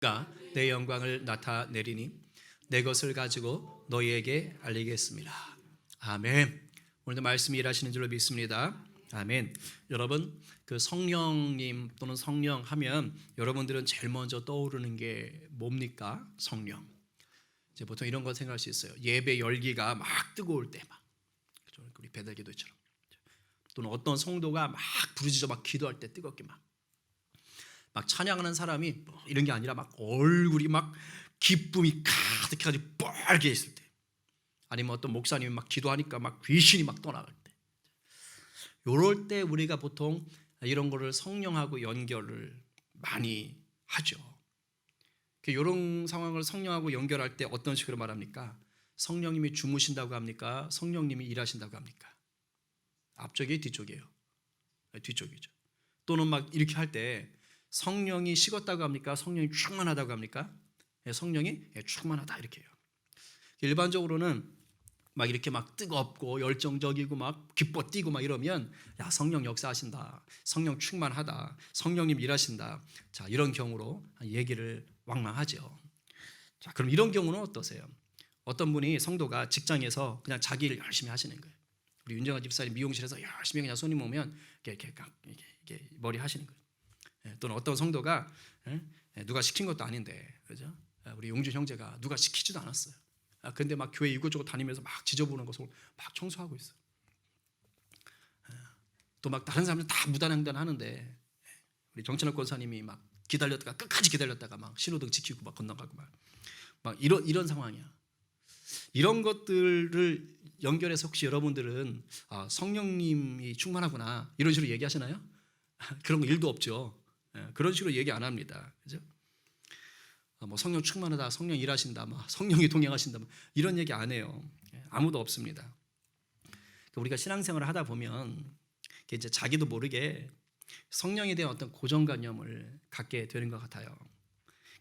가 내 영광을 나타내리니 내 것을 가지고 너희에게 알리겠습니다. 아멘. 오늘도 말씀이 일하시는 줄로 믿습니다. 아멘. 여러분, 그 성령님 또는 성령 하면 여러분들은 제일 먼저 떠오르는 게 뭡니까? 성령. 이제 보통 이런 거 생각할 수 있어요. 예배 열기가 막 뜨거울 때 막, 우리 배달기도처럼, 또는 어떤 성도가 막 부르짖어 막 기도할 때 뜨겁게 막 찬양하는 사람이 뭐 이런 게 아니라 막 얼굴이 막 기쁨이 가득해가지고 뻘게 있을 때, 아니면 어떤 목사님이 막 기도하니까 막 귀신이 막 떠나갈 때, 요럴 때 우리가 보통 이런 거를 성령하고 연결을 많이 하죠. 이런 상황을 성령하고 연결할 때 어떤 식으로 말합니까? 성령님이 주무신다고 합니까? 성령님이 일하신다고 합니까? 앞쪽이에요, 뒤쪽이에요? 뒤쪽이죠. 또는 막 이렇게 할 때 성령이 식었다고 합니까? 성령이 충만하다고 합니까? 성령이 충만하다 이렇게 해요. 일반적으로는 막 이렇게 막 뜨겁고 열정적이고 막 기뻐 뛰고 막 이러면, 야, 성령 역사하신다, 성령 충만하다, 성령님 일하신다, 자, 이런 경우로 얘기를 왕왕하죠. 자, 그럼 이런 경우는 어떠세요? 어떤 분이, 성도가 직장에서 그냥 자기 일 열심히 하시는 거예요. 우리 윤정아 집사님 미용실에서 열심히 그냥 손님 오면 이렇게 머리 하시는 거예요. 또는 어떤 성도가 누가 시킨 것도 아닌데, 그죠? 우리 용준 형제가 누가 시키지도 않았어요. 근데 막 교회 이곳저곳 다니면서 막 지저분한 것을 막 청소하고 있어요. 또 막 다른 사람들 다 무단횡단 하는데 우리 정찬욱 권사님이 막 기다렸다가 끝까지 기다렸다가 막 신호등 지키고 막 건너가고 막 이런 상황이야. 이런 것들을 연결해서 혹시 여러분들은 성령님이 충만하구나 이런 식으로 얘기하시나요? 그런 거 일도 없죠. 그런 식으로 얘기 안 합니다. 그죠? 뭐 성령 충만하다, 성령 일하신다, 뭐 성령이 동행하신다, 뭐 이런 얘기 안 해요. 아무도 없습니다. 우리가 신앙생활을 하다 보면 이제 자기도 모르게 성령에 대한 어떤 고정관념을 갖게 되는 것 같아요.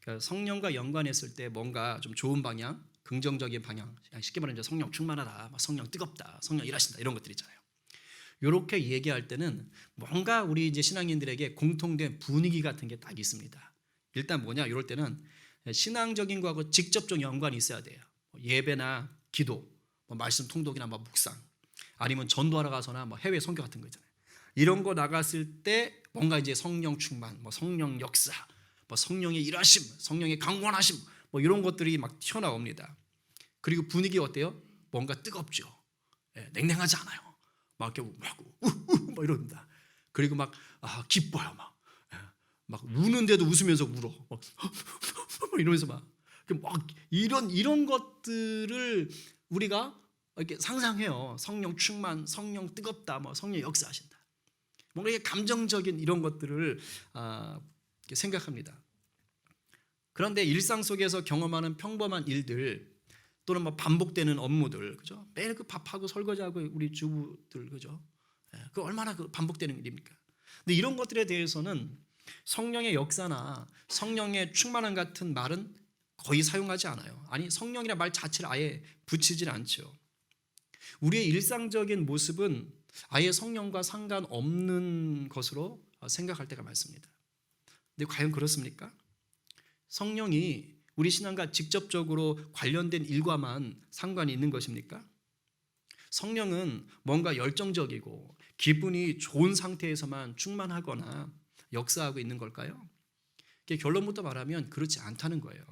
그러니까 성령과 연관했을 때 뭔가 좀 좋은 방향, 긍정적인 방향, 쉽게 말하면 성령 충만하다, 성령 뜨겁다, 성령 일하신다 이런 것들 있잖아요. 이렇게 얘기할 때는 뭔가 우리 이제 신앙인들에게 공통된 분위기 같은 게 딱 있습니다. 일단 뭐냐, 이럴 때는 신앙적인 거하고 직접적 연관이 있어야 돼요. 예배나 기도, 말씀 통독이나 묵상, 아니면 전도하러 가서나 해외 선교 같은 거 있잖아요. 이런 거 나갔을 때 뭔가 이제 성령 충만, 성령 역사, 성령의 일하심, 성령의 강권하심, 이런 것들이 막 튀어나옵니다. 그리고 분위기 어때요? 뭔가 뜨겁죠. 냉랭하지 않아요. 막 이렇게 막 이런다. 그리고 막 기뻐요. 막 우는데도 웃으면서 울어. 막 이러면서 막 이런 것들을 우리가 이렇게 상상해요. 성령 충만, 성령 뜨겁다, 성령 역사하신다. 뭔가 이게 감정적인 이런 것들을 생각합니다. 그런데 일상 속에서 경험하는 평범한 일들, 또는 반복되는 업무들, 그죠? 매일 그 밥하고 설거지하고 우리 주부들, 그죠? 그 얼마나 그 반복되는 일입니까? 근데 이런 것들에 대해서는 성령의 역사나 성령의 충만함 같은 말은 거의 사용하지 않아요. 아니, 성령이라는 말 자체를 아예 붙이질 않죠. 우리의 일상적인 모습은 아예 성령과 상관없는 것으로 생각할 때가 많습니다. 근데 과연 그렇습니까? 성령이 우리 신앙과 직접적으로 관련된 일과만 상관이 있는 것입니까? 성령은 뭔가 열정적이고 기분이 좋은 상태에서만 충만하거나 역사하고 있는 걸까요? 결론부터 말하면 그렇지 않다는 거예요.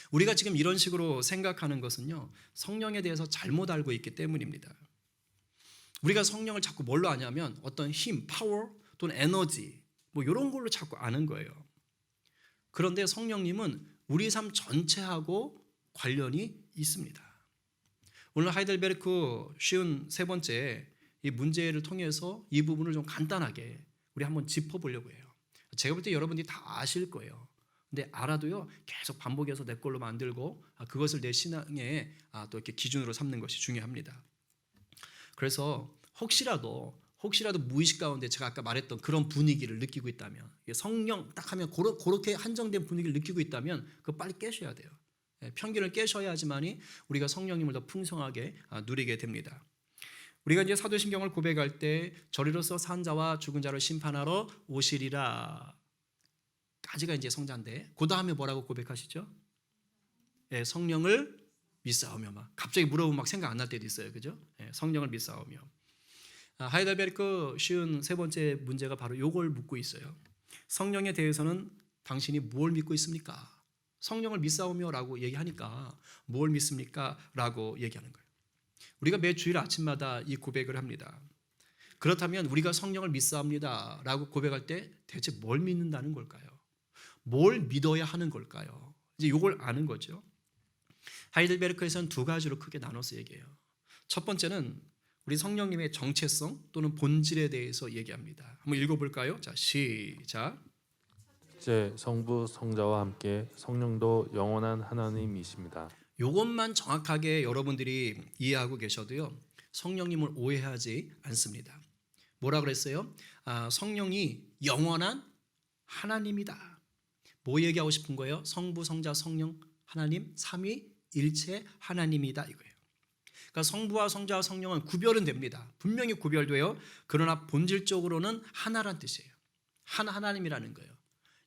우리가 지금 이런 식으로 생각하는 것은요, 성령에 대해서 잘못 알고 있기 때문입니다. 우리가 성령을 자꾸 뭘로 아냐면 어떤 힘, 파워 또는 에너지 이런 걸로 자꾸 아는 거예요. 그런데 성령님은 우리 삶 전체하고 관련이 있습니다. 오늘 하이델베르크 쉬운 세 번째 이 문제를 통해서 이 부분을 좀 간단하게 우리 한번 짚어보려고 해요. 제가 볼 때 여러분들이 다 아실 거예요. 근데 알아도요, 계속 반복해서 내 걸로 만들고 그것을 내 신앙의 또 이렇게 기준으로 삼는 것이 중요합니다. 그래서 혹시라도 무의식 가운데 제가 아까 말했던 그런 분위기를 느끼고 있다면, 성령 딱 하면 그렇게 한정된 분위기를 느끼고 있다면 그거 빨리 깨셔야 돼요. 편견을 깨셔야지만이 우리가 성령님을 더 풍성하게 누리게 됩니다. 우리가 이제 사도신경을 고백할 때 저리로서 산 자와 죽은 자를 심판하러 오시리라 까지가 이제 성자인데 그 다음에 뭐라고 고백하시죠? 예, 성령을 믿사오며 막 갑자기 물어보면 막 생각 안 날 때도 있어요, 그죠? 예, 성령을 믿사오며. 하이델베르크 쉬운 세 번째 문제가 바로 요걸 묻고 있어요. 성령에 대해서는 당신이 무엇을 믿고 있습니까? 성령을 믿사오며라고 얘기하니까 뭘 믿습니까? 라고 얘기하는 거예요. 우리가 매 주일 아침마다 이 고백을 합니다. 그렇다면 우리가 성령을 믿사옵니다 라고 고백할 때 대체 뭘 믿는다는 걸까요? 뭘 믿어야 하는 걸까요? 이제 이걸 아는 거죠. 하이델베르크에서는 두 가지로 크게 나눠서 얘기해요. 첫 번째는 우리 성령님의 정체성 또는 본질에 대해서 얘기합니다. 한번 읽어볼까요? 자, 시작. 이제 성부 성자와 함께 성령도 영원한 하나님이십니다. 이것만 정확하게 여러분들이 이해하고 계셔도요, 성령님을 오해하지 않습니다. 뭐라 그랬어요? 성령이 영원한 하나님이다. 뭐 얘기하고 싶은 거예요? 성부, 성자, 성령, 하나님, 삼위일체 하나님이다 이거예요. 그러니까 성부와 성자와 성령은 구별은 됩니다. 분명히 구별돼요. 그러나 본질적으로는 하나란 뜻이에요. 하나님이라는 거예요.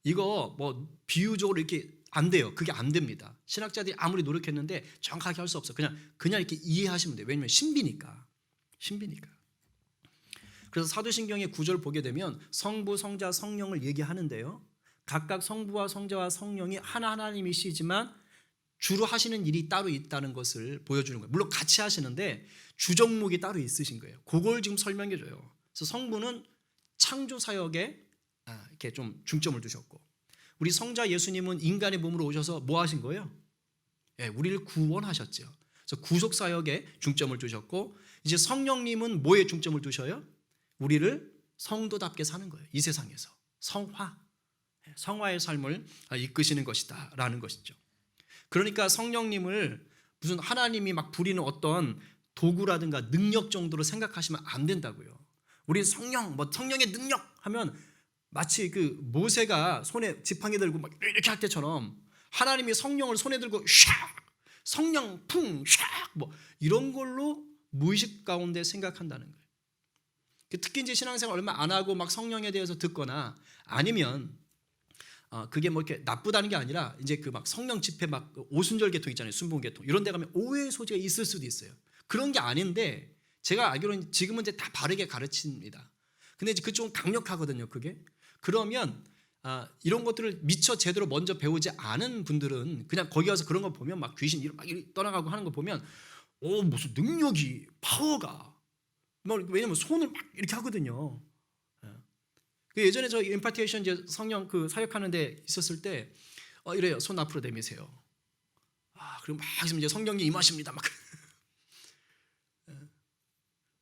이거 뭐 비유적으로 이렇게 안 돼요. 그게 안 됩니다. 신학자들이 아무리 노력했는데 정확하게 할 수 없어. 그냥 이렇게 이해하시면 돼요. 왜냐면 신비니까. 그래서 사도신경의 구절 보게 되면 성부, 성자, 성령을 얘기하는데요. 각각 성부와 성자와 성령이 하나님이시지만 주로 하시는 일이 따로 있다는 것을 보여주는 거예요. 물론 같이 하시는데 주종목이 따로 있으신 거예요. 그걸 지금 설명해 줘요. 그래서 성부는 창조 사역에 이렇게 좀 중점을 두셨고, 우리 성자 예수님은 인간의 몸으로 오셔서 뭐 하신 거예요? 예, 우리를 구원하셨죠. 그래서 구속 사역에 중점을 두셨고, 이제 성령님은 뭐에 중점을 두셔요? 우리를 성도답게 사는 거예요. 이 세상에서 성화의 삶을 이끄시는 것이다라는 것이죠. 그러니까 성령님을 무슨 하나님이 막 부리는 어떤 도구라든가 능력 정도로 생각하시면 안 된다고요. 우리 성령의 능력 하면 마치 그 모세가 손에 지팡이 들고 막 이렇게 할 때처럼 하나님이 성령을 손에 들고 샥 성령 풍 샥 뭐 이런 걸로 무의식 가운데 생각한다는 거예요. 특히 이제 신앙생활 얼마 안 하고 막 성령에 대해서 듣거나 아니면 그게 뭐 이렇게 나쁘다는 게 아니라 이제 그 막 성령 집회 막 오순절 계통 있잖아요. 순봉 계통 이런 데 가면 오해의 소지가 있을 수도 있어요. 그런 게 아닌데 제가 알기로는 지금은 이제 다 바르게 가르칩니다. 근데 이제 그쪽은 강력하거든요. 그게 그러면 이런 것들을 미처 제대로 먼저 배우지 않은 분들은 그냥 거기 가서 그런 거 보면 막 귀신 막 떠나가고 하는 거 보면 무슨 능력이 파워가 왜냐면 손을 막 이렇게 하거든요. 예전에 저 임파티에이션 이제 성령 그 사역하는데 있었을 때 이래요. 손 앞으로 내미세요. 그리고 막 이제 성령이 임하십니다. 막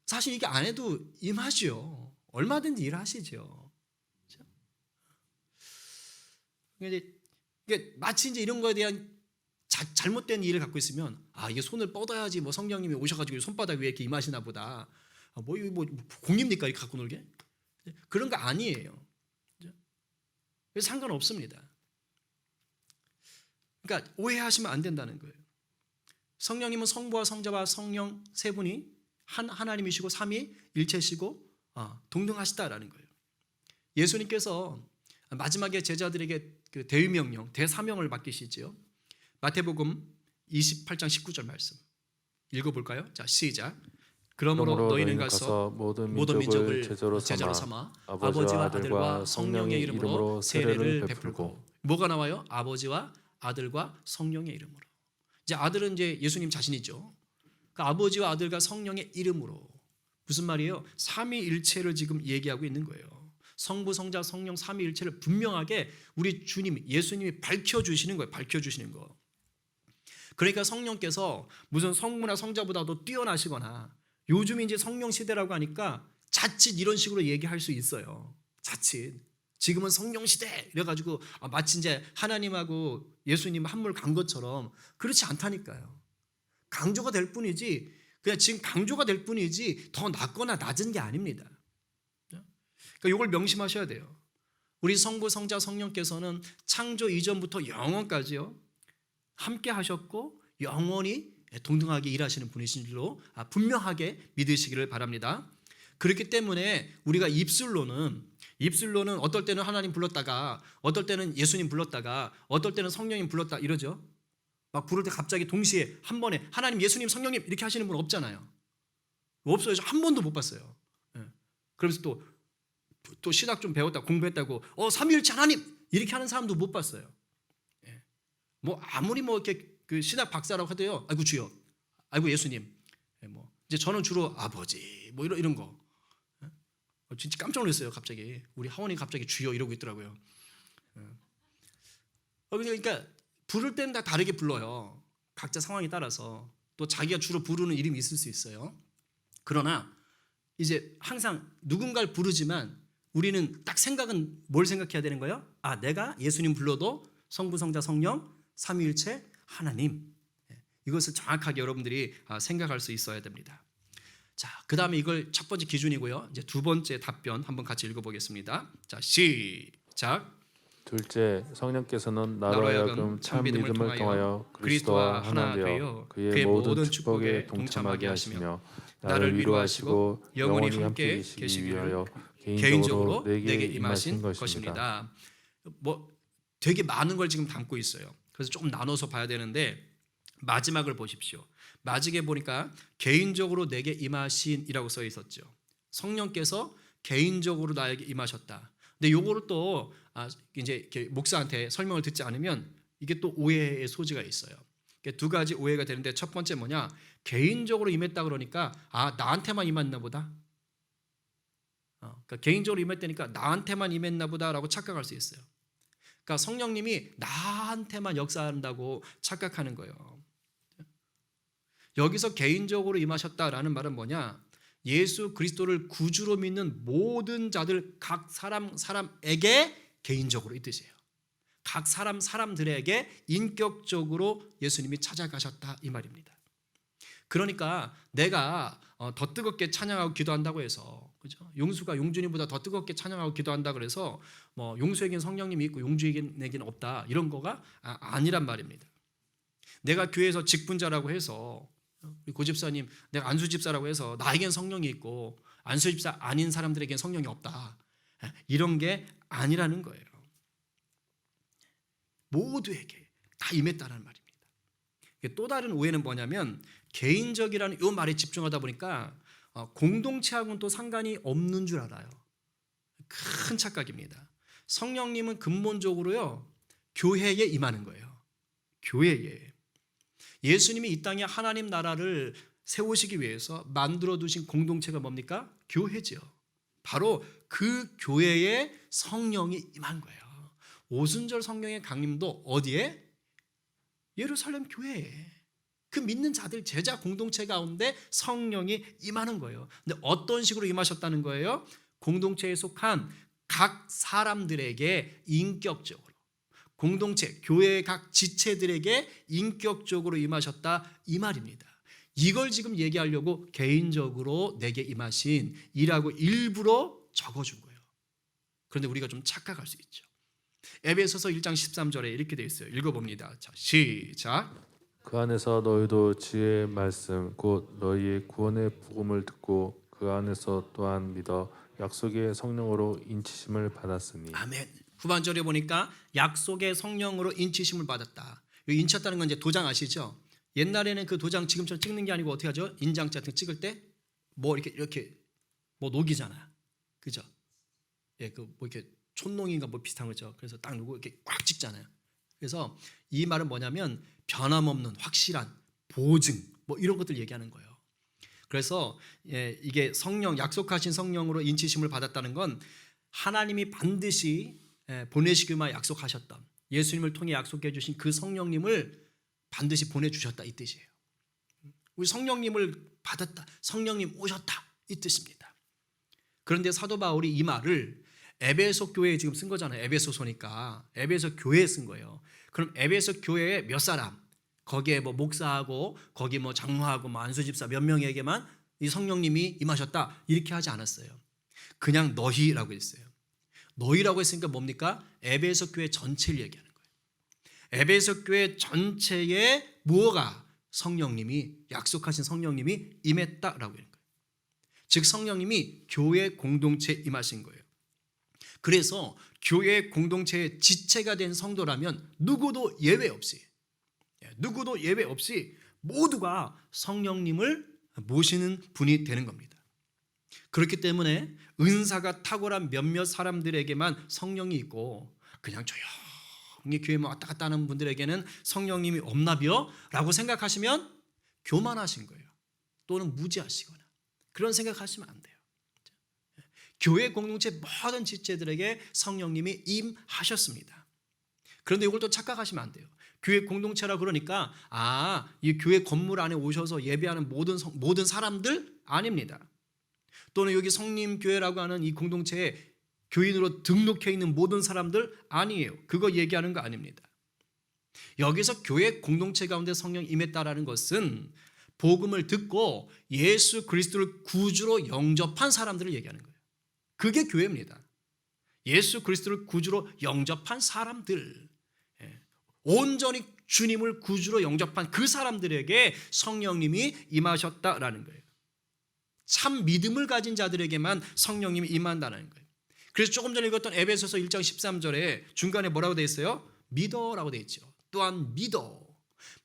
사실 이게 안 해도 임하죠. 얼마든지 일하시죠. 이게 마치 이제 이런 거에 대한 잘못된 이해를 갖고 있으면 이게 손을 뻗어야지 뭐 성령님이 오셔가지고 손바닥 위에 이렇게 임하시나 보다. 뭐 공입니까 이렇게 갖고 놀게? 그런 거 아니에요. 그래서 상관없습니다. 그러니까 오해하시면 안 된다는 거예요. 성령님은 성부와 성자와 성령 세 분이 하나님이시고 삼위일체시고 동등하시다라는 거예요. 예수님께서 마지막에 제자들에게 그 대위명령, 대사명을 맡기시지요. 마태복음 28장 19절 말씀 읽어볼까요? 자, 시작. 그러므로 너희는 가서 모든 민족을 제자로 삼아 아버지와 아들과 성령의 이름으로 세례를 베풀고. 뭐가 나와요? 아버지와 아들과 성령의 이름으로. 이제 아들은 이제 예수님 자신이죠. 그 아버지와 아들과 성령의 이름으로. 무슨 말이에요? 삼위일체를 지금 얘기하고 있는 거예요. 성부, 성자, 성령 삼위일체를 분명하게 우리 주님 예수님이 밝혀주시는 거예요. 밝혀주시는 거. 그러니까 성령께서 무슨 성부나 성자보다도 뛰어나시거나 요즘 이제 성령 시대라고 하니까 자칫 이런 식으로 얘기할 수 있어요. 자칫 지금은 성령 시대 이래가지고 마치 이제 하나님하고 예수님 한물 간 것처럼 그렇지 않다니까요. 강조가 될 뿐이지 그냥 지금 강조가 될 뿐이지 더 낮거나 낮은 게 아닙니다. 그러니까 이걸 명심하셔야 돼요. 우리 성부, 성자, 성령께서는 창조 이전부터 영원까지요 함께 하셨고 영원히 동등하게 일하시는 분이신 줄로 분명하게 믿으시기를 바랍니다. 그렇기 때문에 우리가 입술로는 입술로는 어떨 때는 하나님 불렀다가 어떨 때는 예수님 불렀다가 어떨 때는 성령님 불렀다 이러죠. 막 부를 때 갑자기 동시에 한 번에 하나님, 예수님, 성령님 이렇게 하시는 분 없잖아요. 없어요. 한 번도 못 봤어요. 예. 그러면서 또 신학 좀 배웠다 공부했다고 삼위일체 하나님 이렇게 하는 사람도 못 봤어요. 예. 뭐 아무리 뭐 이렇게 그 신학 박사라고 하도요. 아이고 주여, 아이고 예수님. 예, 뭐 이제 저는 주로 아버지 뭐 이런 거. 예. 진짜 깜짝 놀랐어요. 갑자기 우리 하원이 갑자기 주여 이러고 있더라고요. 예. 그러니까 부를 때는 다 다르게 불러요. 각자 상황에 따라서 또 자기가 주로 부르는 이름이 있을 수 있어요. 그러나 이제 항상 누군가를 부르지만 우리는 딱 생각은 뭘 생각해야 되는 거예요? 아, 내가 예수님 불러도 성부, 성자, 성령, 삼위일체 하나님. 이것을 정확하게 여러분들이 생각할 수 있어야 됩니다. 자, 그다음에 이걸 첫 번째 기준이고요. 이제 두 번째 답변 한번 같이 읽어보겠습니다. 자, 시작. 둘째, 성령께서는 나로 하여금 참 믿음을 통하여 그리스도와 하나 되어 그의 모든 축복에 동참하게 하시며 나를 위로하시고 영원히 함께 계시기 위하여 개인적으로 내게 임하신 것입니다. 뭐 되게 많은 걸 지금 담고 있어요. 그래서 조금 나눠서 봐야 되는데 마지막을 보십시오. 마지막에 보니까 개인적으로 내게 임하신이라고 써 있었죠. 성령께서 개인적으로 나에게 임하셨다. 근데 요거를 또 이제 목사한테 설명을 듣지 않으면 이게 또 오해의 소지가 있어요. 두 가지 오해가 되는데 첫 번째 뭐냐? 개인적으로 임했다 그러니까 나한테만 임했나 보다. 그러니까 개인적으로 임했다니까 나한테만 임했나 보다라고 착각할 수 있어요. 그러니까 성령님이 나한테만 역사한다고 착각하는 거예요. 여기서 개인적으로 임하셨다라는 말은 뭐냐? 예수 그리스도를 구주로 믿는 모든 자들 각 사람에게 개인적으로 이 뜻이에요. 각 사람들에게 인격적으로 예수님이 찾아가셨다 이 말입니다. 그러니까 내가 더 뜨겁게 찬양하고 기도한다고 해서, 그죠? 용수가 용준이보다 더 뜨겁게 찬양하고 기도한다 그래서 뭐 용수에겐 성령님이 있고 용주에겐 없다 이런 거가 아니란 말입니다. 내가 교회에서 직분자라고 해서 우리 고집사님, 내가 안수집사라고 해서 나에겐 성령이 있고 안수집사 아닌 사람들에겐 성령이 없다 이런 게 아니라는 거예요. 모두에게 다 임했다는 말입니다. 또 다른 오해는 뭐냐면 개인적이라는 이 말에 집중하다 보니까 공동체하고는 또 상관이 없는 줄 알아요. 큰 착각입니다. 성령님은 근본적으로요 교회에 임하는 거예요. 교회에. 예수님이 이 땅에 하나님 나라를 세우시기 위해서 만들어 두신 공동체가 뭡니까? 교회죠. 바로 그 교회에 성령이 임한 거예요. 오순절 성령의 강림도 어디에? 예루살렘 교회에. 그 믿는 자들 제자 공동체 가운데 성령이 임하는 거예요. 근데 어떤 식으로 임하셨다는 거예요? 공동체에 속한 각 사람들에게 인격적으로, 공동체, 교회의 각 지체들에게 인격적으로 임하셨다 이 말입니다. 이걸 지금 얘기하려고 개인적으로 내게 임하신이라고 일부러 적어준 거예요. 그런데 우리가 좀 착각할 수 있죠. 에베소서 1장 13절에 이렇게 되어 있어요. 읽어봅니다. 자, 시작. 그 안에서 너희도 지혜의 말씀 곧 너희의 구원의 복음을 듣고 그 안에서 또한 믿어 약속의 성령으로 인치심을 받았으니. 아멘. 후반절에 보니까 약속의 성령으로 인치심을 받았다. 여기 인쳤다는 건 이제 도장 아시죠? 옛날에는 그 도장 지금처럼 찍는 게 아니고 어떻게 하죠? 인장자 같은 거 찍을 때 뭐 이렇게 뭐 녹이잖아, 그죠? 예, 그 뭐 이렇게 촌농인가 뭐 비슷한 거죠. 그래서 딱 누고 이렇게 꽉 찍잖아요. 그래서 이 말은 뭐냐면 변함없는 확실한 보증 뭐 이런 것들 얘기하는 거예요. 그래서 이게 성령, 약속하신 성령으로 인치심을 받았다는 건 하나님이 반드시 보내시기만 약속하셨던 예수님을 통해 약속해 주신 그 성령님을 반드시 보내주셨다 이 뜻이에요. 우리 성령님을 받았다, 성령님 오셨다 이 뜻입니다. 그런데 사도 바울이 이 말을 에베소 교회에 지금 쓴 거잖아요. 에베소서니까 에베소 교회에 쓴 거예요. 그럼 에베소 교회에 몇 사람, 거기에 뭐 목사하고 거기 뭐 장로하고 뭐 안수집사 몇 명에게만 이 성령님이 임하셨다 이렇게 하지 않았어요. 그냥 너희라고 했어요. 너희라고 했으니까 뭡니까? 에베소 교회 전체를 얘기하는 거예요. 에베소 교회 전체에 무엇가? 성령님이, 약속하신 성령님이 임했다라고 하는 거예요. 즉 성령님이 교회 공동체에 임하신 거예요. 그래서 교회 공동체의 지체가 된 성도라면 누구도 예외 없이 모두가 성령님을 모시는 분이 되는 겁니다. 그렇기 때문에 은사가 탁월한 몇몇 사람들에게만 성령이 있고 그냥 조용히 교회만 왔다 갔다 하는 분들에게는 성령님이 없나벼? 라고 생각하시면 교만하신 거예요. 또는 무지하시거나 그런 생각하시면 안 돼요. 교회 공동체 모든 지체들에게 성령님이 임하셨습니다. 그런데 이걸 또 착각하시면 안 돼요. 교회 공동체라 그러니까 이 교회 건물 안에 오셔서 예배하는 모든 사람들 아닙니다. 또는 여기 성림교회라고 하는 이 공동체에 교인으로 등록해 있는 모든 사람들 아니에요. 그거 얘기하는 거 아닙니다. 여기서 교회 공동체 가운데 성령 임했다라는 것은 복음을 듣고 예수 그리스도를 구주로 영접한 사람들을 얘기하는 거예요. 그게 교회입니다. 예수 그리스도를 구주로 영접한 사람들, 온전히 주님을 구주로 영접한 그 사람들에게 성령님이 임하셨다라는 거예요. 참 믿음을 가진 자들에게만 성령님이 임한다는 거예요. 그래서 조금 전에 읽었던 에베소서 1장 13절에 중간에 뭐라고 되어 있어요? 믿어라고 되어 있죠. 또한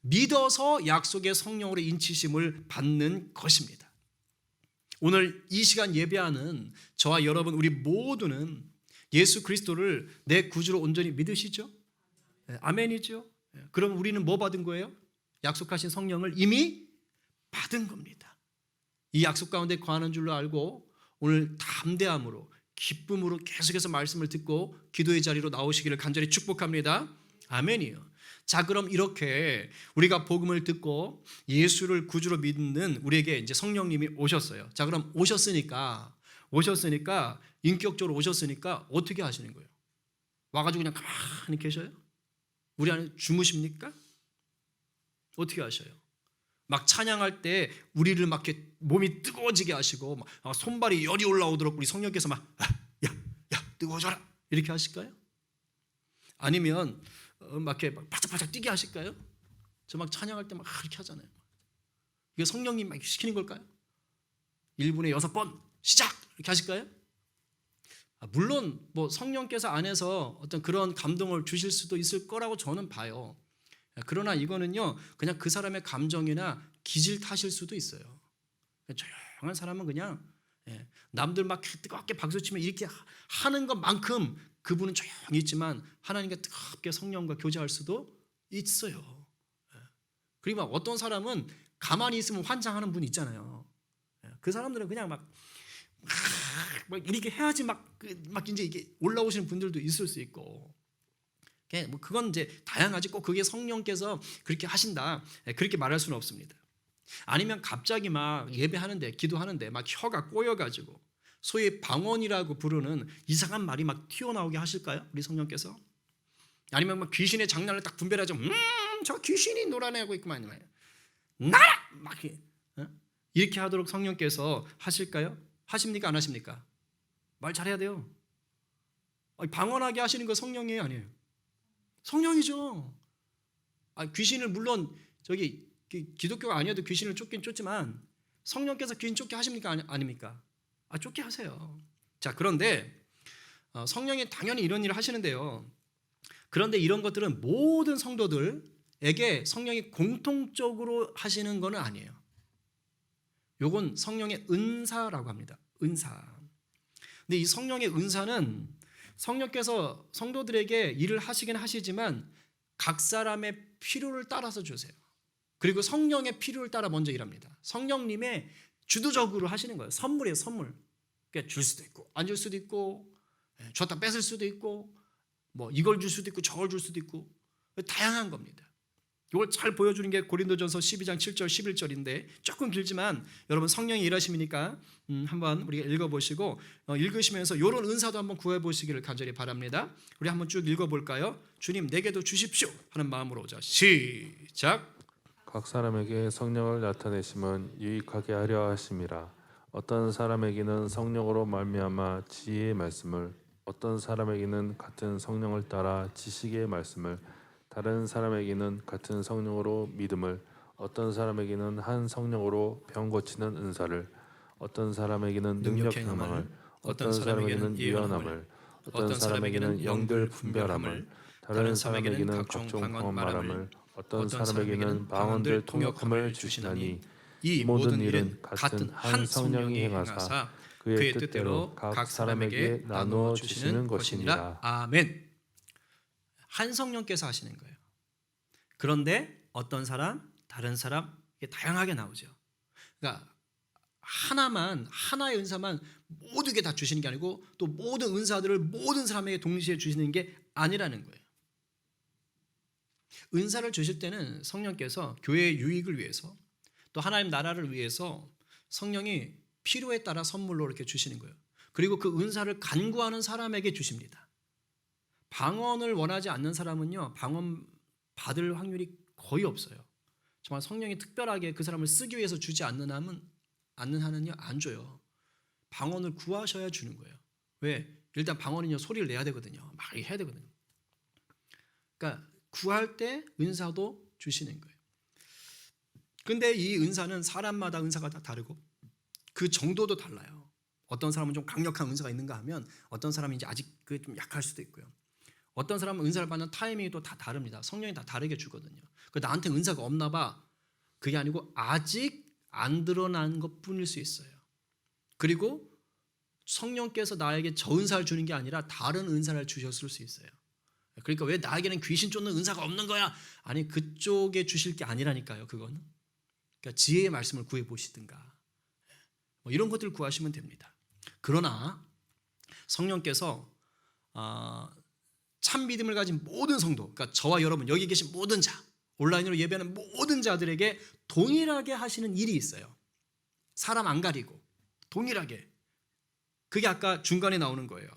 믿어서 약속의 성령으로 인치심을 받는 것입니다. 오늘 이 시간 예배하는 저와 여러분 우리 모두는 예수 그리스도를 내 구주로 온전히 믿으시죠? 아멘이죠? 그럼 우리는 뭐 받은 거예요? 약속하신 성령을 이미 받은 겁니다. 이 약속 가운데 거하는 줄로 알고 오늘 담대함으로 기쁨으로 계속해서 말씀을 듣고 기도의 자리로 나오시기를 간절히 축복합니다. 아멘이요. 자, 그럼 이렇게 우리가 복음을 듣고 예수를 구주로 믿는 우리에게 이제 성령님이 오셨어요. 자, 그럼 오셨으니까 인격적으로 오셨으니까 어떻게 하시는 거예요? 와가지고 그냥 가만히 계셔요? 우리 안에 주무십니까? 어떻게 하셔요? 막 찬양할 때 우리를 막 이렇게 몸이 뜨거워지게 하시고 막 손발이 열이 올라오도록 우리 성령께서 막 뜨거워져라 이렇게 하실까요? 아니면 막 이렇게 바짝바짝 뛰게 하실까요? 저 막 찬양할 때 막 이렇게 하잖아요. 이게 성령님 막 시키는 걸까요? 1분에 6번 시작 이렇게 하실까요? 물론 뭐 성령께서 안에서 어떤 그런 감동을 주실 수도 있을 거라고 저는 봐요. 그러나 이거는요 그냥 그 사람의 감정이나 기질 탓일 수도 있어요. 조용한 사람은 그냥 남들 막 뜨겁게 박수치면 이렇게 하는 것만큼 그분은 조용히 있지만 하나님과 뜨겁게 성령과 교제할 수도 있어요. 그리고 막 어떤 사람은 가만히 있으면 환장하는 분 있잖아요. 그 사람들은 그냥 막 이렇게 해야지 막 이제 이게 올라오시는 분들도 있을 수 있고. 뭐 그건 이제 다양하지 꼭 그게 성령께서 그렇게 하신다 그렇게 말할 수는 없습니다. 아니면 갑자기 막 예배하는데 기도하는데 막 혀가 꼬여가지고 소위 방언이라고 부르는 이상한 말이 막 튀어나오게 하실까요? 우리 성령께서? 아니면 막 귀신의 장난을 딱 분별하죠. 저 귀신이 놀아내고 있구만 나라 막 이렇게 하도록 성령께서 하실까요? 하십니까 안 하십니까? 말 잘해야 돼요. 방언하게 하시는 거 성령이에요 아니에요? 성령이죠. 귀신을 물론 저기 기독교가 아니어도 귀신을 쫓긴 쫓지만 성령께서 귀신 쫓게 하십니까 아닙니까? 쫓게 하세요. 자, 그런데 성령이 당연히 이런 일을 하시는데요. 그런데 이런 것들은 모든 성도들에게 성령이 공통적으로 하시는 것은 아니에요. 요건 성령의 은사라고 합니다. 은사. 근데 이 성령의 은사는 성령께서 성도들에게 일을 하시긴 하시지만 각 사람의 필요를 따라서 주세요. 그리고 성령의 필요를 따라 먼저 일합니다. 성령님의 주도적으로 하시는 거예요. 선물이에요, 선물. 그러니까 줄 수도 있고 안 줄 수도 있고 줬다 뺏을 수도 있고 뭐 이걸 줄 수도 있고 저걸 줄 수도 있고 다양한 겁니다. 이걸 잘 보여주는 게 고린도전서 12장 7절 11절인데 조금 길지만 여러분 성령이 일하심이니까 한번 우리가 읽어보시고 읽으시면서 이런 은사도 한번 구해보시기를 간절히 바랍니다. 우리 한번 쭉 읽어볼까요? 주님 내게도 주십시오 하는 마음으로 자 시작. 각 사람에게 성령을 나타내심은 유익하게 하려 하심이라. 어떤 사람에게는 성령으로 말미암아 지혜의 말씀을, 어떤 사람에게는 같은 성령을 따라 지식의 말씀을, 다른 사람에게는 같은 성령으로 믿음을, 어떤 사람에게는 한 성령으로 병 고치는 은사를, 어떤 사람에게는 능력 행함을, 어떤 사람에게는 예언함을, 어떤 사람에게는 영들 분별함을, 다른 사람에게는 각종 방언 말함을, 어떤 사람에게는 방언들 통역함을 주시나니 이 모든 일은 같은 한 성령이 행하사 그의 뜻대로 각 사람에게 나누어 주시는 것이니라. 아멘. 한 성령께서 하시는 거예요. 그런데 어떤 사람, 다른 사람, 이게 다양하게 나오죠. 그러니까 하나의 은사만 모두게 다 주시는 게 아니고 또 모든 은사들을 모든 사람에게 동시에 주시는 게 아니라는 거예요. 은사를 주실 때는 성령께서 교회의 유익을 위해서 또 하나님 나라를 위해서 성령이 필요에 따라 선물로 이렇게 주시는 거예요. 그리고 그 은사를 간구하는 사람에게 주십니다. 방언을 원하지 않는 사람은요, 방언 받을 확률이 거의 없어요. 정말 성령이 특별하게 그 사람을 쓰기 위해서 주지 않는 한은요 안 줘요. 방언을 구하셔야 주는 거예요. 왜? 일단 방언은요 소리를 내야 되거든요. 막 해야 되거든요. 그러니까 구할 때 은사도 주시는 거예요. 근데 이 은사는 사람마다 은사가 다 다르고 그 정도도 달라요. 어떤 사람은 좀 강력한 은사가 있는가 하면 어떤 사람은 이제 아직 좀 약할 수도 있고요. 어떤 사람은 은사를 받는 타이밍이 또 다 다릅니다. 성령이 다 다르게 주거든요. 나한테 은사가 없나 봐. 그게 아니고 아직 안 드러난 것뿐일 수 있어요. 그리고 성령께서 나에게 저 은사를 주는 게 아니라 다른 은사를 주셨을 수 있어요. 그러니까 왜 나에게는 귀신 쫓는 은사가 없는 거야? 아니 그쪽에 주실 게 아니라니까요. 그거는. 그러니까 지혜의 말씀을 구해 보시든가 이런 것들을 구하시면 됩니다. 그러나 성령께서 참 믿음을 가진 모든 성도, 그러니까 저와 여러분 여기 계신 모든 자, 온라인으로 예배하는 모든 자들에게 동일하게 하시는 일이 있어요. 사람 안 가리고 동일하게. 그게 아까 중간에 나오는 거예요.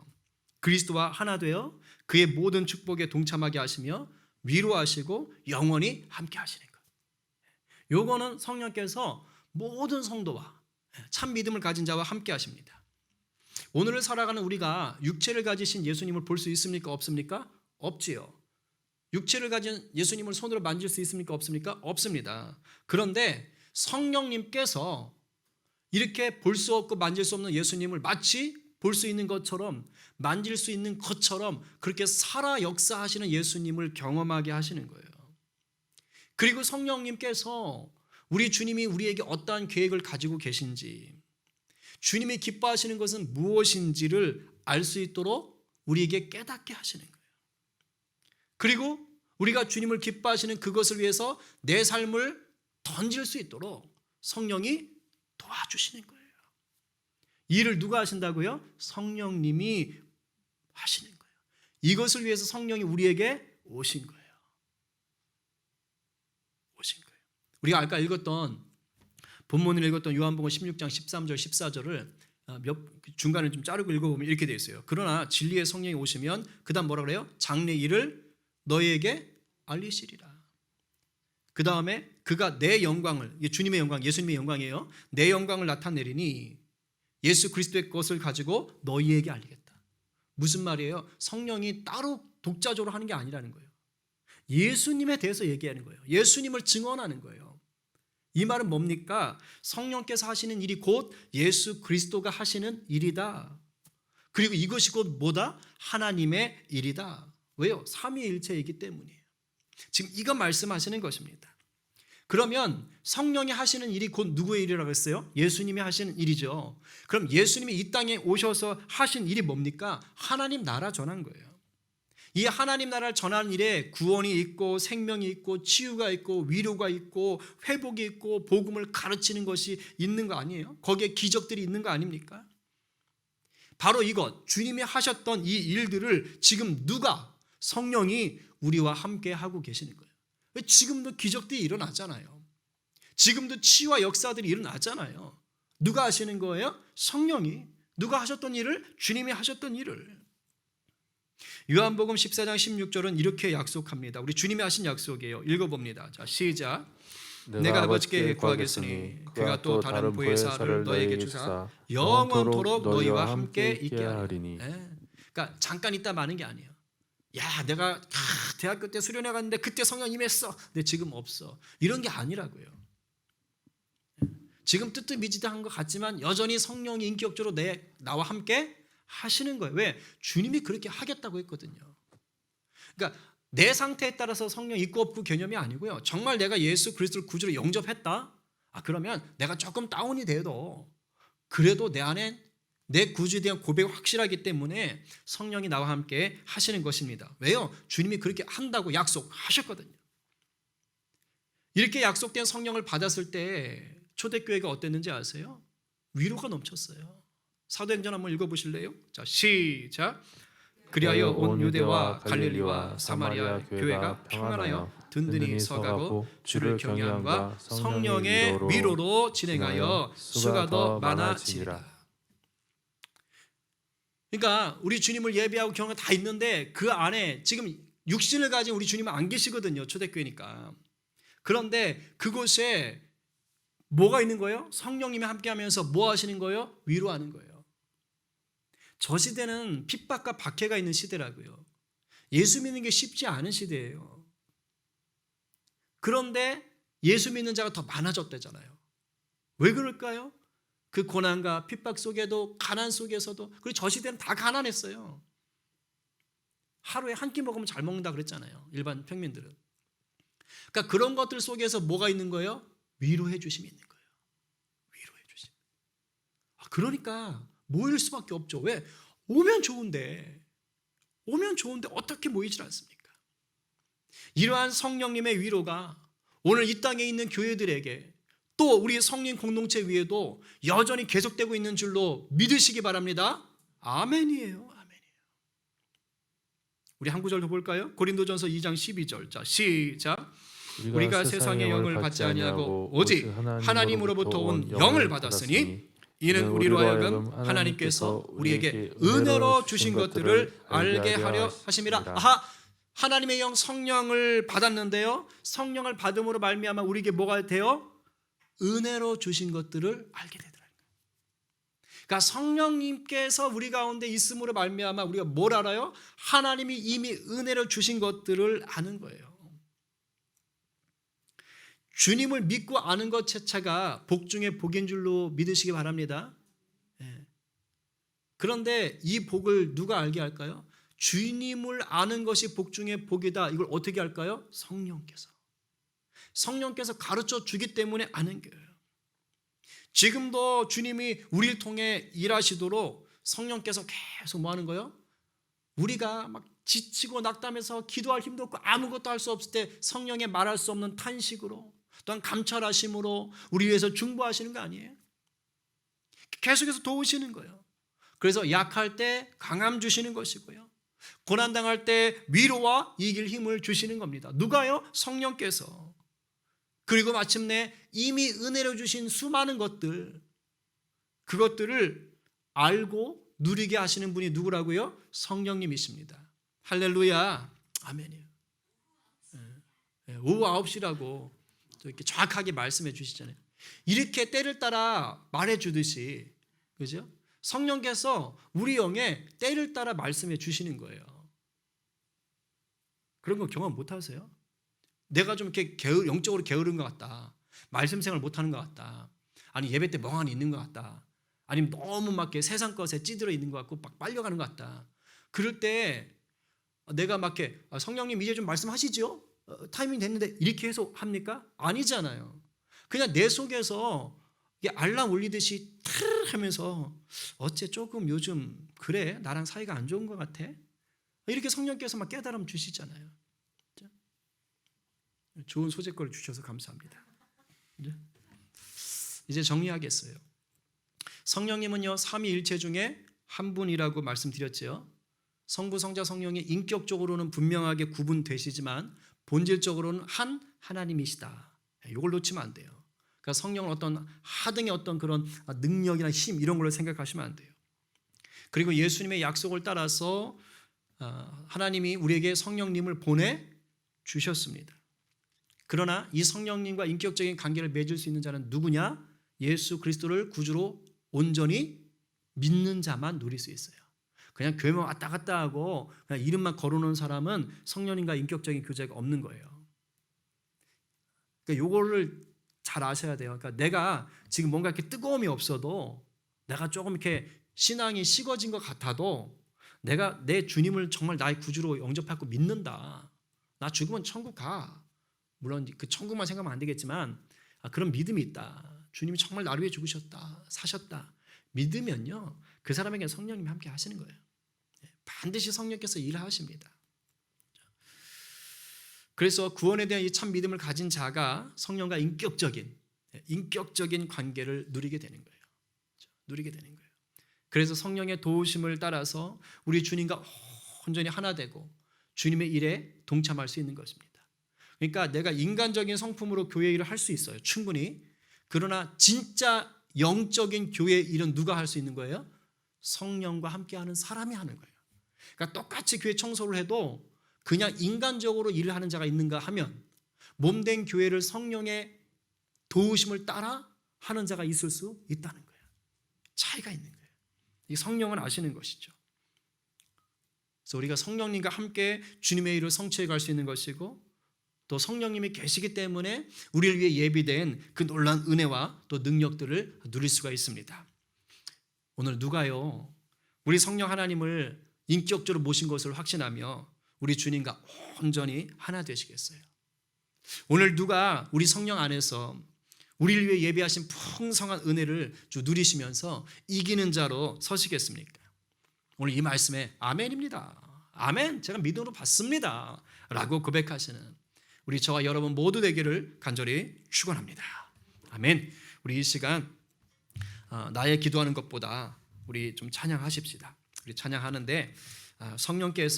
그리스도와 하나 되어 그의 모든 축복에 동참하게 하시며 위로하시고 영원히 함께 하시는 거예요. 요거는 성령께서 모든 성도와 참 믿음을 가진 자와 함께 하십니다. 오늘을 살아가는 우리가 육체를 가지신 예수님을 볼 수 있습니까? 없습니까? 없지요. 육체를 가진 예수님을 손으로 만질 수 있습니까? 없습니까? 없습니다. 그런데 성령님께서 이렇게 볼 수 없고 만질 수 없는 예수님을 마치 볼 수 있는 것처럼 만질 수 있는 것처럼 그렇게 살아 역사하시는 예수님을 경험하게 하시는 거예요. 그리고 성령님께서 우리 주님이 우리에게 어떠한 계획을 가지고 계신지, 주님이 기뻐하시는 것은 무엇인지를 알 수 있도록 우리에게 깨닫게 하시는 거예요. 그리고 우리가 주님을 기뻐하시는 그것을 위해서 내 삶을 던질 수 있도록 성령이 도와주시는 거예요. 이 일을 누가 하신다고요? 성령님이 하시는 거예요. 이것을 위해서 성령이 우리에게 오신 거예요. 오신 거예요. 우리가 아까 읽었던 본문을 읽었던 요한복음 16장 13절 14절을 중간에 좀 자르고 읽어보면 이렇게 되어 있어요. 그러나 진리의 성령이 오시면 그 다음 뭐라 그래요? 장래 일을 너희에게 알리시리라. 그 다음에 그가 내 영광을, 주님의 영광, 예수님의 영광이에요. 내 영광을 나타내리니 예수 그리스도의 것을 가지고 너희에게 알리겠다. 무슨 말이에요? 성령이 따로 독자적으로 하는 게 아니라는 거예요. 예수님에 대해서 얘기하는 거예요. 예수님을 증언하는 거예요. 이 말은 뭡니까? 성령께서 하시는 일이 곧 예수 그리스도가 하시는 일이다. 그리고 이것이 곧 뭐다? 하나님의 일이다. 왜요? 삼위일체이기 때문이에요. 지금 이거 말씀하시는 것입니다. 그러면 성령이 하시는 일이 곧 누구의 일이라고 했어요? 예수님이 하시는 일이죠. 그럼 예수님이 이 땅에 오셔서 하신 일이 뭡니까? 하나님 나라 전한 거예요. 이 하나님 나라를 전하는 일에 구원이 있고 생명이 있고 치유가 있고 위로가 있고 회복이 있고 복음을 가르치는 것이 있는 거 아니에요? 거기에 기적들이 있는 거 아닙니까? 바로 이것, 주님이 하셨던 이 일들을 지금 누가? 성령이 우리와 함께 하고 계시는 거예요. 지금도 기적들이 일어나잖아요. 지금도 치유와 역사들이 일어나잖아요. 누가 하시는 거예요? 성령이. 누가 하셨던 일을? 주님이 하셨던 일을. 요한복음 14장 16절은 이렇게 약속합니다. 우리 주님이 하신 약속이에요. 읽어봅니다. 자, 시작. 내가 아버지께 구하겠으니 그가 또 다른 보혜사를 너에게 주사 영원토록 너희와 함께 있게 하리니. 그러니까 잠깐 있다 마는 게 아니에요. 야, 내가 대학교 때 수련회 갔는데 그때 성령 임했어. 근데 지금 없어. 이런 게 아니라고요. 지금 뜨뜻미지근한 것 같지만 여전히 성령이 인격적으로 나와 함께 하시는 거예요. 왜? 주님이 그렇게 하겠다고 했거든요. 그러니까 내 상태에 따라서 성령 있고 없고 개념이 아니고요. 정말 내가 예수 그리스도를 구주로 영접했다? 그러면 내가 조금 다운이 돼도 그래도 내 안에 내 구주에 대한 고백이 확실하기 때문에 성령이 나와 함께 하시는 것입니다. 왜요? 주님이 그렇게 한다고 약속하셨거든요. 이렇게 약속된 성령을 받았을 때 초대교회가 어땠는지 아세요? 위로가 넘쳤어요. 사도행전 한번 읽어보실래요? 자, 시작. 그리하여 온 유대와 갈릴리와 사마리아 교회가 평안하여 든든히 서가고 주를 경외함과 성령의 위로로 진행하여 수가 더 많아지니라. 그러니까 우리 주님을 예배하고 경험 다 있는데 그 안에 지금 육신을 가진 우리 주님은 안 계시거든요. 초대교회니까. 그런데 그곳에 뭐가 있는 거예요? 성령님이 함께하면서 뭐 하시는 거예요? 위로하는 거예요. 저 시대는 핍박과 박해가 있는 시대라고요. 예수 믿는 게 쉽지 않은 시대예요. 그런데 예수 믿는 자가 더 많아졌다잖아요. 왜 그럴까요? 그 고난과 핍박 속에도 가난 속에서도 그리고 저 시대는 다 가난했어요. 하루에 한 끼 먹으면 잘 먹는다 그랬잖아요. 일반 평민들은. 그러니까 그런 것들 속에서 뭐가 있는 거예요? 위로해 주심이 있는 거예요. 위로해 주심. 그러니까 모일 수밖에 없죠. 왜? 오면 좋은데 어떻게 모이질 않습니까? 이러한 성령님의 위로가 오늘 이 땅에 있는 교회들에게 또 우리 성령 공동체 위에도 여전히 계속되고 있는 줄로 믿으시기 바랍니다. 아멘이에요. 아멘이에요. 우리 한 구절 더 볼까요? 고린도전서 2장 12절. 자, 시작. 우리가 세상의 영을 받지 아니하고 오직 하나님으로부터 온 영을 받았으니 이는 우리로 하여금 하나님께서 우리에게 은혜로 주신 것들을 알게 하려 하심이라. 하나님의 영 성령을 받았는데요. 성령을 받음으로 말미암아 우리에게 뭐가 돼요? 은혜로 주신 것들을 알게 되더라고요. 그러니까 성령님께서 우리 가운데 있음으로 말미암아 우리가 뭘 알아요? 하나님이 이미 은혜로 주신 것들을 아는 거예요. 주님을 믿고 아는 것 자체가 복 중에 복인 줄로 믿으시기 바랍니다. 그런데 이 복을 누가 알게 할까요? 주님을 아는 것이 복 중에 복이다. 이걸 어떻게 할까요? 성령께서 가르쳐 주기 때문에 아는 거예요. 지금도 주님이 우리를 통해 일하시도록 성령께서 계속 뭐 하는 거예요? 우리가 막 지치고 낙담해서 기도할 힘도 없고 아무것도 할 수 없을 때 성령의 말할 수 없는 탄식으로 또한 감찰하심으로 우리 위해서 중보하시는 거 아니에요? 계속해서 도우시는 거예요. 그래서 약할 때 강함 주시는 것이고요. 고난당할 때 위로와 이길 힘을 주시는 겁니다. 누가요? 성령께서. 그리고 마침내 이미 은혜로 주신 수많은 것들, 그것들을 알고 누리게 하시는 분이 누구라고요? 성령님이십니다. 할렐루야. 아멘이에요. 오후 9시라고 이렇게 정확하게 말씀해 주시잖아요. 이렇게 때를 따라 말해 주듯이, 그죠? 성령께서 우리 영에 때를 따라 말씀해 주시는 거예요. 그런 거 경험 못 하세요? 내가 좀 이렇게 영적으로 게으른 것 같다. 말씀 생활 못 하는 것 같다. 아니 예배 때 멍하니 있는 것 같다. 아니면 너무 막 이렇게 세상 것에 찌들어 있는 것 같고 막 빨려가는 것 같다. 그럴 때 내가 막 이렇게 성령님 이제 좀 말씀하시죠? 타이밍 됐는데 이렇게 해서 합니까? 아니잖아요. 그냥 내 속에서 알람 울리듯이 탁 하면서 어째 조금 요즘 그래 나랑 사이가 안 좋은 것 같아. 이렇게 성령께서 막 깨달음 주시잖아요. 좋은 소재거를 주셔서 감사합니다. 이제 정리하겠어요. 성령님은요 삼위일체 중에 한 분이라고 말씀드렸죠. 성부, 성자, 성령이 인격적으로는 분명하게 구분되시지만 본질적으로는 한 하나님이시다. 이걸 놓치면 안 돼요. 그러니까 성령은 어떤 하등의 어떤 그런 능력이나 힘 이런 걸로 생각하시면 안 돼요. 그리고 예수님의 약속을 따라서 하나님이 우리에게 성령님을 보내 주셨습니다. 그러나 이 성령님과 인격적인 관계를 맺을 수 있는 자는 누구냐? 예수 그리스도를 구주로 온전히 믿는 자만 누릴 수 있어요. 그냥 교회만 왔다 갔다 하고 그냥 이름만 걸어놓은 사람은 성령님과 인격적인 교제가 없는 거예요. 그러니까 요거를 잘 아셔야 돼요. 그러니까 내가 지금 뭔가 이렇게 뜨거움이 없어도 내가 조금 이렇게 신앙이 식어진 것 같아도 내가 내 주님을 정말 나의 구주로 영접하고 믿는다. 나 죽으면 천국 가. 물론 그 천국만 생각하면 안 되겠지만 그런 믿음이 있다. 주님이 정말 나를 위해 죽으셨다. 사셨다. 믿으면요. 그 사람에게 성령님이 함께 하시는 거예요. 반드시 성령께서 일하십니다. 그래서 구원에 대한 이 참 믿음을 가진 자가 성령과 인격적인 관계를 누리게 되는 거예요. 누리게 되는 거예요. 그래서 성령의 도우심을 따라서 우리 주님과 온전히 하나 되고 주님의 일에 동참할 수 있는 것입니다. 그러니까 내가 인간적인 성품으로 교회 일을 할 수 있어요. 충분히. 그러나 진짜 영적인 교회 일은 누가 할 수 있는 거예요? 성령과 함께하는 사람이 하는 거예요. 그러니까 똑같이 교회 청소를 해도 그냥 인간적으로 일을 하는 자가 있는가 하면 몸된 교회를 성령의 도우심을 따라 하는 자가 있을 수 있다는 거예요. 차이가 있는 거예요. 이 성령은 아시는 것이죠. 그래서 우리가 성령님과 함께 주님의 일을 성취해 갈 수 있는 것이고 또 성령님이 계시기 때문에 우리를 위해 예비된 그 놀라운 은혜와 또 능력들을 누릴 수가 있습니다. 오늘 누가요 우리 성령 하나님을 인격적으로 모신 것을 확신하며 우리 주님과 온전히 하나 되시겠어요? 오늘 누가 우리 성령 안에서 우리를 위해 예비하신 풍성한 은혜를 누리시면서 이기는 자로 서시겠습니까? 오늘 이 말씀에 아멘입니다. 아멘, 제가 믿음으로 받습니다 라고 고백하시는 우리 저와 여러분 모두 되기를 간절히 축원합니다. 아멘. 우리 이 시간 나의 기도하는 것보다 우리 좀 찬양하십시다. 우리 찬양하는데 성령께서